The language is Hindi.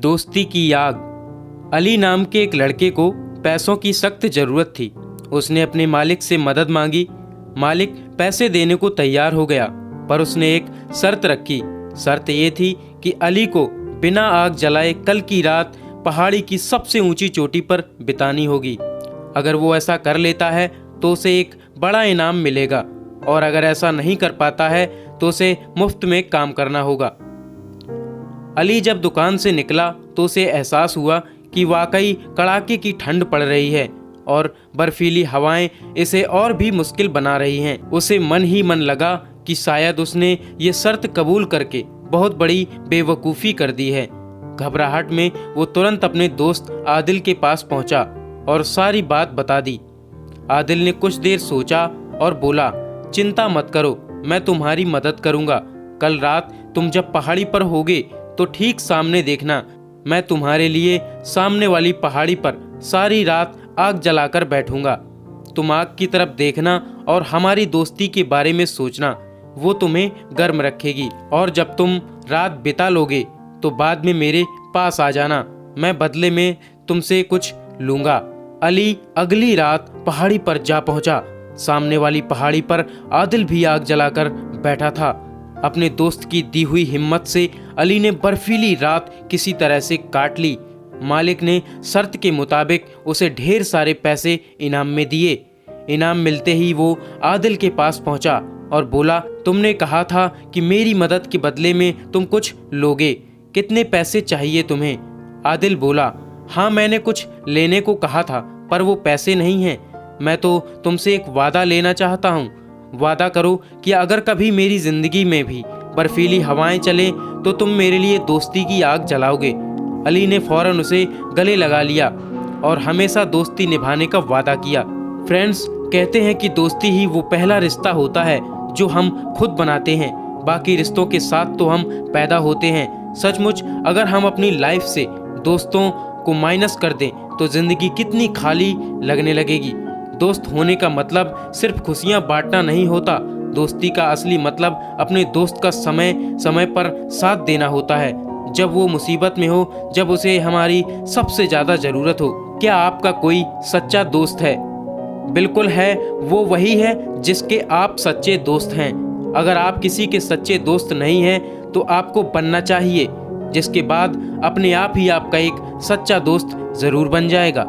दोस्ती की आग। अली नाम के एक लड़के को पैसों की सख्त ज़रूरत थी। उसने अपने मालिक से मदद मांगी। मालिक पैसे देने को तैयार हो गया, पर उसने एक शर्त रखी। शर्त ये थी कि अली को बिना आग जलाए कल की रात पहाड़ी की सबसे ऊंची चोटी पर बितानी होगी। अगर वो ऐसा कर लेता है तो उसे एक बड़ा इनाम मिलेगा, और अगर ऐसा नहीं कर पाता है तो उसे मुफ्त में काम करना होगा। अली जब दुकान से निकला तो उसे एहसास हुआ कि वाकई कड़ाके की ठंड पड़ रही है और बर्फीली हवाएं इसे और भी मुश्किल बना रही हैं। उसे मन ही मन लगा कि शायद उसने ये शर्त कबूल करके बहुत बड़ी बेवकूफ़ी कर दी है। घबराहट में वो तुरंत अपने दोस्त आदिल के पास पहुंचा और सारी बात बता दी। आदिल ने कुछ देर सोचा और बोला, चिंता मत करो, मैं तुम्हारी मदद करूंगा। कल रात तुम जब पहाड़ी पर होगे तो ठीक सामने देखना, मैं तुम्हारे लिए सामने वाली पहाड़ी पर सारी रात आग जलाकर बैठूंगा। तुम आग की तरफ देखना और हमारी दोस्ती के बारे में सोचना, वो तुम्हें गर्म रखेगी। और जब तुम रात बिता लोगे तो बाद में मेरे पास आ जाना, मैं बदले में तुमसे कुछ लूंगा। अली अगली रात पहाड़ी पर जा पहुंचा। सामने वाली पहाड़ी पर आदिल भी आग जलाकर बैठा था। अपने दोस्त की दी हुई हिम्मत से अली ने बर्फीली रात किसी तरह से काट ली। मालिक ने शर्त के मुताबिक उसे ढेर सारे पैसे इनाम में दिए। इनाम मिलते ही वो आदिल के पास पहुंचा और बोला, तुमने कहा था कि मेरी मदद के बदले में तुम कुछ लोगे, कितने पैसे चाहिए तुम्हें? आदिल बोला, हाँ मैंने कुछ लेने को कहा था, पर वो पैसे नहीं हैं। मैं तो तुमसे एक वादा लेना चाहता हूँ। वादा करो कि अगर कभी मेरी जिंदगी में भी बर्फीली हवाएं चले तो तुम मेरे लिए दोस्ती की आग जलाओगे। अली ने फौरन उसे गले लगा लिया और हमेशा दोस्ती निभाने का वादा किया। फ्रेंड्स, कहते हैं कि दोस्ती ही वो पहला रिश्ता होता है जो हम खुद बनाते हैं, बाकी रिश्तों के साथ तो हम पैदा होते हैं। सचमुच अगर हम अपनी लाइफ से दोस्तों को माइनस कर दें तो जिंदगी कितनी खाली लगने लगेगी। दोस्त होने का मतलब सिर्फ खुशियां बांटना नहीं होता। दोस्ती का असली मतलब अपने दोस्त का समय समय पर साथ देना होता है, जब वो मुसीबत में हो, जब उसे हमारी सबसे ज़्यादा ज़रूरत हो। क्या आपका कोई सच्चा दोस्त है? बिल्कुल है, वो वही है जिसके आप सच्चे दोस्त हैं। अगर आप किसी के सच्चे दोस्त नहीं हैं तो आपको बनना चाहिए, जिसके बाद अपने आप ही आपका एक सच्चा दोस्त ज़रूर बन जाएगा।